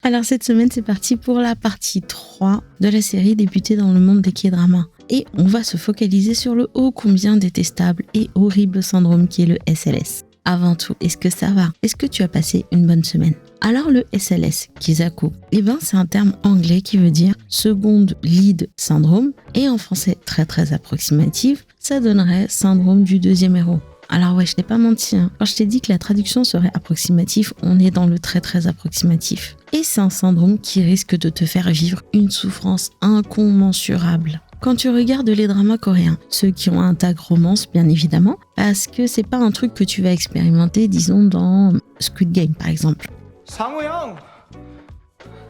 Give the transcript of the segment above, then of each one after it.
Alors cette semaine, c'est parti pour la partie 3 de la série débutée dans le monde des K-dramas. Et on va se focaliser sur le ô combien détestable et horrible syndrome qui est le SLS. Avant tout, est-ce que ça va? Est-ce que tu as passé une bonne semaine? Alors le SLS, Kizaku, c'est un terme anglais qui veut dire Second Lead Syndrome, et en français très approximatif, ça donnerait syndrome du deuxième héros. Alors ouais, je t'ai pas menti, Quand je t'ai dit que la traduction serait approximatif, on est dans le très approximatif. Et c'est un syndrome qui risque de te faire vivre une souffrance incommensurable. Quand tu regardes les dramas coréens, ceux qui ont un tag romance bien évidemment, parce que c'est pas un truc que tu vas expérimenter, disons dans Squid Game par exemple. 상우 형,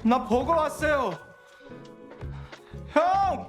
나 보고 왔어요. 형!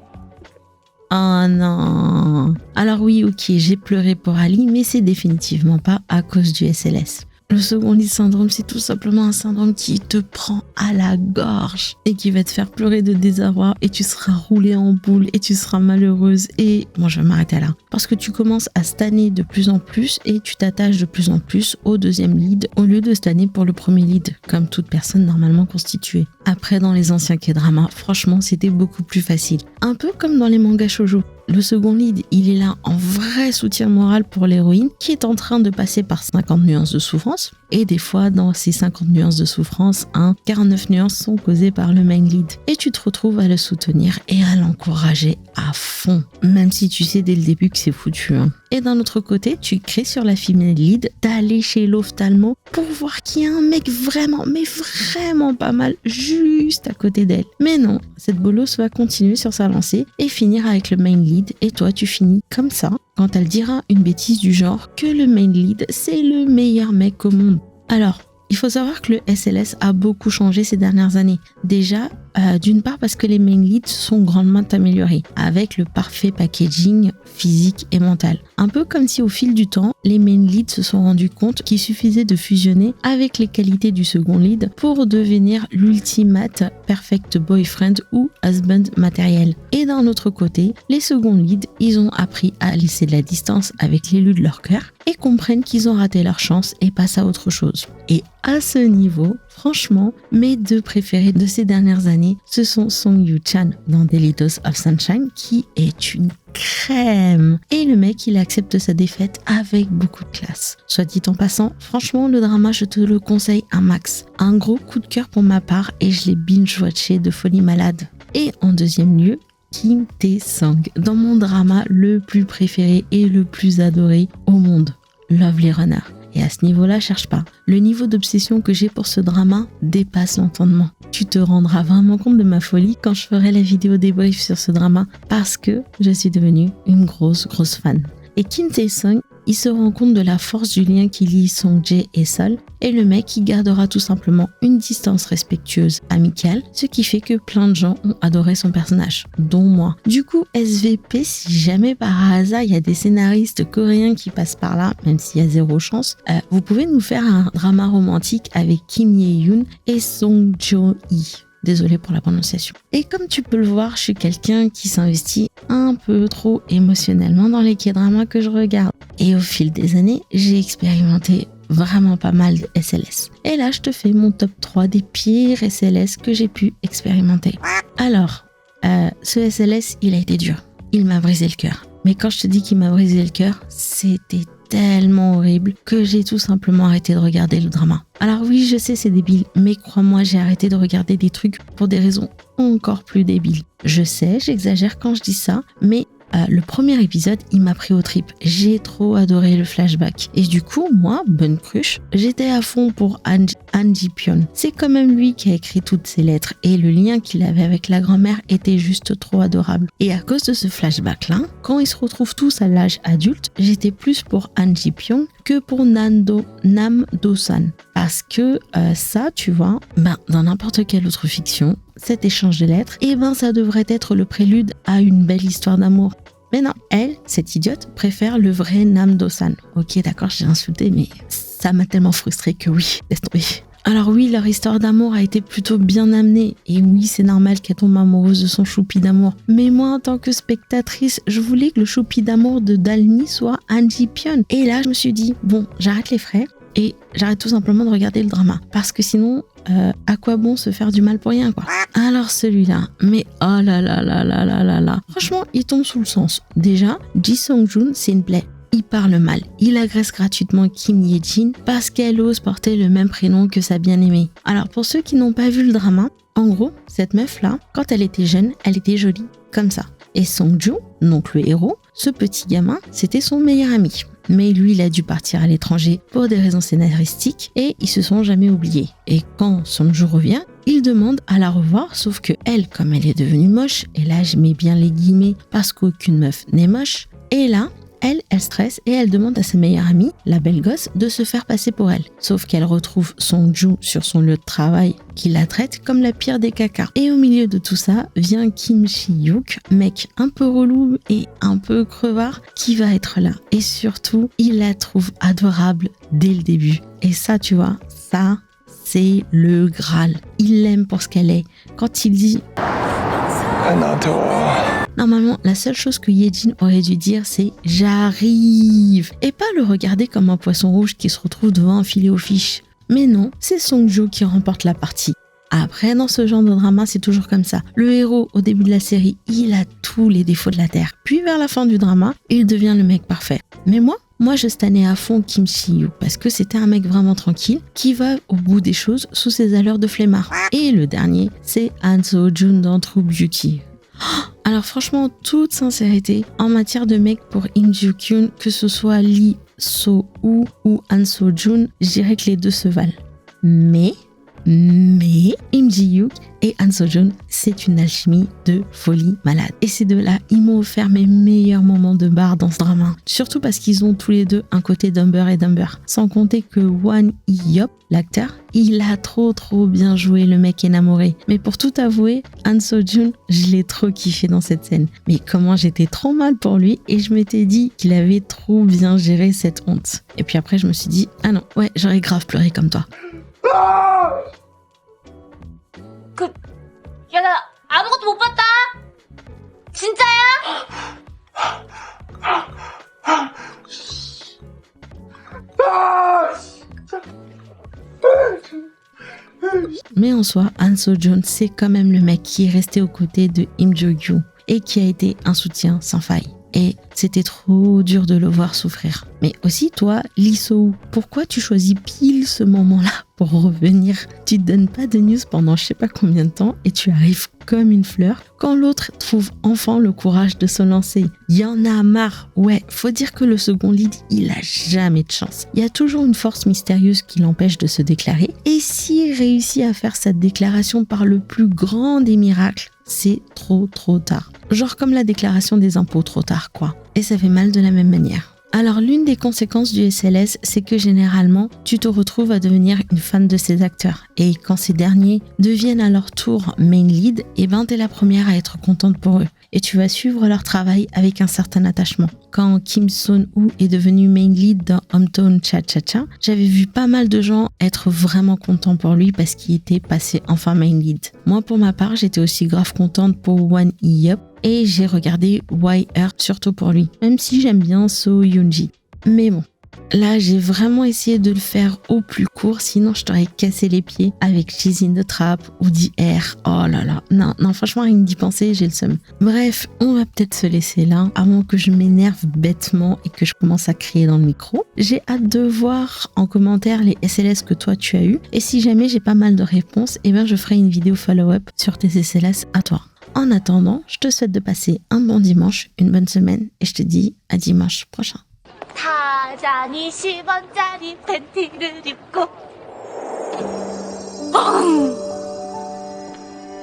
Oh non. Alors oui, ok, j'ai pleuré pour Ali, mais c'est définitivement pas à cause du SLS. Le second lead syndrome, c'est tout simplement un syndrome qui te prend à la gorge et qui va te faire pleurer de désarroi et tu seras roulée en boule et tu seras malheureuse et... Bon, je vais m'arrêter là. Parce que tu commences à stanner de plus en plus et tu t'attaches de plus en plus au deuxième lead au lieu de stanner pour le premier lead, comme toute personne normalement constituée. Après, dans les anciens K-dramas, franchement, c'était beaucoup plus facile. Un peu comme dans les mangas shoujo. Le second lead, il est là en vrai soutien moral pour l'héroïne qui est en train de passer par 50 nuances de souffrance. Et des fois, dans ces 50 nuances de souffrance, 49 nuances sont causées par le main lead. Et tu te retrouves à le soutenir et à l'encourager à fond. Même si tu sais dès le début que c'est foutu. Et d'un autre côté, tu crées sur la female lead d'aller chez l'ophtalmo pour voir qu'il y a un mec vraiment, mais vraiment pas mal juste à côté d'elle. Mais non, cette bolosse va continuer sur sa lancée et finir avec le main lead. Et toi, tu finis comme ça quand elle dira une bêtise du genre que le main lead, c'est le meilleur mec au monde. Alors, il faut savoir que le SLS a beaucoup changé ces dernières années. Déjà, d'une part parce que les main leads sont grandement améliorés, avec le parfait packaging physique et mental. Un peu comme si au fil du temps, les main leads se sont rendus compte qu'il suffisait de fusionner avec les qualités du second lead pour devenir l'ultimate perfect boyfriend ou husband matériel. Et d'un autre côté, les second leads, ils ont appris à laisser de la distance avec l'élu de leur cœur et comprennent qu'ils ont raté leur chance et passent à autre chose. Et à ce niveau, franchement, mes deux préférés de ces dernières années, ce sont Song Yoo-chan dans Delitos of Sunshine, qui est une crème. Et le mec, il accepte sa défaite avec beaucoup de classe. Soit dit en passant, franchement, le drama, je te le conseille un max. Un gros coup de cœur pour ma part et je l'ai binge-watché de folie malade. Et en deuxième lieu, Kim Tae-sung, dans mon drama le plus préféré et le plus adoré au monde, Lovely Runner. Et à ce niveau-là, cherche pas. Le niveau d'obsession que j'ai pour ce drama dépasse l'entendement. Tu te rendras vraiment compte de ma folie quand je ferai la vidéo débrief sur ce drama parce que je suis devenue une grosse fan. Et Kim Tae-sung, il se rend compte de la force du lien qui lie Song-jae et Sol, et le mec il gardera tout simplement une distance respectueuse, amicale, ce qui fait que plein de gens ont adoré son personnage, dont moi. Du coup, SVP, si jamais par hasard il y a des scénaristes coréens qui passent par là, même s'il y a zéro chance, vous pouvez nous faire un drama romantique avec Kim Ye-yoon et Song Jo-hee. Désolée pour la prononciation. Et comme tu peux le voir, je suis quelqu'un qui s'investit un peu trop émotionnellement dans les K-dramas que je regarde. Et au fil des années, j'ai expérimenté vraiment pas mal de SLS. Et là, je te fais mon top 3 des pires SLS que j'ai pu expérimenter. Alors, ce SLS, il a été dur. Il m'a brisé le cœur. Mais quand je te dis qu'il m'a brisé le cœur, c'était tellement horrible que j'ai tout simplement arrêté de regarder le drama. Alors oui, je sais, c'est débile, mais crois-moi, j'ai arrêté de regarder des trucs pour des raisons encore plus débiles. Je sais, j'exagère quand je dis ça, mais le premier épisode, il m'a pris aux tripes. J'ai trop adoré le flashback. Et du coup, moi, bonne cruche, j'étais à fond pour Han Ji-pyeon. C'est quand même lui qui a écrit toutes ces lettres et le lien qu'il avait avec la grand-mère était juste trop adorable. Et à cause de ce flashback-là, quand ils se retrouvent tous à l'âge adulte, j'étais plus pour Han Ji-pyeon que pour Nam Do-san. Parce que ça, tu vois, dans n'importe quelle autre fiction, cet échange de lettres, ça devrait être le prélude à une belle histoire d'amour. Mais non, elle, cette idiote, préfère le vrai Nam Do-san. Ok, d'accord, j'ai insulté, mais ça m'a tellement frustrée que oui, laisse tomber. Alors oui, leur histoire d'amour a été plutôt bien amenée. Et oui, c'est normal qu'elle tombe amoureuse de son choupi d'amour. Mais moi, en tant que spectatrice, je voulais que le choupi d'amour de Dalmi soit Han Ji-pyeon. Et là, je me suis dit, bon, j'arrête les frais. et j'arrête tout simplement de regarder le drama. Parce que sinon, à quoi bon se faire du mal pour rien, quoi. Alors celui-là, mais oh là là là là là là là. Franchement, il tombe sous le sens. Déjà, Ji Song-joon, c'est une plaie. Il parle mal. Il agresse gratuitement Kim Ye-jin parce qu'elle ose porter le même prénom que sa bien-aimée. Alors pour ceux qui n'ont pas vu le drama, en gros, cette meuf-là, quand elle était jeune, elle était jolie, comme ça. Et Song-joo, donc le héros, ce petit gamin, c'était son meilleur ami. Mais lui, il a dû partir à l'étranger pour des raisons scénaristiques et ils se sont jamais oubliés. Et quand Song-joo revient, il demande à la revoir, sauf que elle, comme elle est devenue moche, et là je mets bien les guillemets parce qu'aucune meuf n'est moche, et là, elle stresse et elle demande à sa meilleure amie, la belle gosse, de se faire passer pour elle. Sauf qu'elle retrouve Song-joo sur son lieu de travail qui la traite comme la pire des cacas. Et au milieu de tout ça, vient Kim Shi-hyuk, mec un peu relou et un peu crevard, qui va être là. Et surtout, il la trouve adorable dès le début. Et ça, tu vois, ça, c'est le Graal. Il l'aime pour ce qu'elle est. Quand il dit... Normalement, la seule chose que Ye-jin aurait dû dire, c'est « j'arrive » et pas le regarder comme un poisson rouge qui se retrouve devant un filet aux fiches. Mais non, c'est Song-joo qui remporte la partie. Après, dans ce genre de drama, c'est toujours comme ça. Le héros, au début de la série, il a tous les défauts de la Terre. Puis vers la fin du drama, il devient le mec parfait. Mais moi, je stannais à fond Kim Shi-hyuk parce que c'était un mec vraiment tranquille qui va au bout des choses sous ses allures de flemmard. Et le dernier, c'est Han So-jun dans True Beauty. Alors franchement, toute sincérité, en matière de mec pour Im Joo-kyun, que ce soit Lee So-woo ou Han So-jun, je dirais que les deux se valent. Mais Im Ji-hyuk et Han So-jun, c'est une alchimie de folie malade. Et ces deux-là, ils m'ont offert mes meilleurs moments de bar dans ce drama. Surtout parce qu'ils ont tous les deux un côté Dumber et Dumber. Sans compter que Won Hee-yop, l'acteur, il a trop bien joué le mec énamoré. Mais pour tout avouer, Han So-jun, je l'ai trop kiffé dans cette scène. Mais comment j'étais trop mal pour lui et je m'étais dit qu'il avait trop bien géré cette honte. Et puis après, je me suis dit, ah non, ouais, j'aurais grave pleuré comme toi. 야, 나 아무것도 못 봤다. 진짜야? Mais en soi, Han So-jun, c'est quand même le mec qui est resté aux côtés de Im Jo-gyu et qui a été un soutien sans faille. Et c'était trop dur de le voir souffrir. Mais aussi, toi, Lee So-woo, pourquoi tu choisis pile ce moment-là pour revenir? Tu te donnes pas de news pendant je sais pas combien de temps et tu arrives comme une fleur quand l'autre trouve enfin le courage de se lancer. Il y en a marre. Ouais, faut dire que le second lead, il a jamais de chance. Il y a toujours une force mystérieuse qui l'empêche de se déclarer. Et s'il réussit à faire cette déclaration par le plus grand des miracles, c'est trop tard. Genre comme la déclaration des impôts trop tard, quoi. Et ça fait mal de la même manière. Alors l'une des conséquences du SLS, c'est que généralement, tu te retrouves à devenir une fan de ces acteurs. Et quand ces derniers deviennent à leur tour main lead, et ben t'es la première à être contente pour eux. Et tu vas suivre leur travail avec un certain attachement. Quand Kim Son-woo est devenu main lead dans Hometown Cha-Cha-Cha, j'avais vu pas mal de gens être vraiment contents pour lui parce qu'il était passé enfin main lead. Moi pour ma part, j'étais aussi grave contente pour Won Hee-yop et j'ai regardé YR surtout pour lui, même si j'aime bien So Yoon-ji. Mais bon, là j'ai vraiment essayé de le faire au plus court, sinon je t'aurais cassé les pieds avec She's in the Trap ou The Air. Oh là là, non franchement rien que d'y penser, j'ai le seum. Bref, on va peut-être se laisser là, avant que je m'énerve bêtement et que je commence à crier dans le micro. J'ai hâte de voir en commentaire les SLS que toi tu as eu, et si jamais j'ai pas mal de réponses, eh ben je ferai une vidéo follow-up sur tes SLS à toi. En attendant, je te souhaite de passer un bon dimanche, une bonne semaine, et je te dis à dimanche prochain. 타잔이 10원짜리 팬티를 입고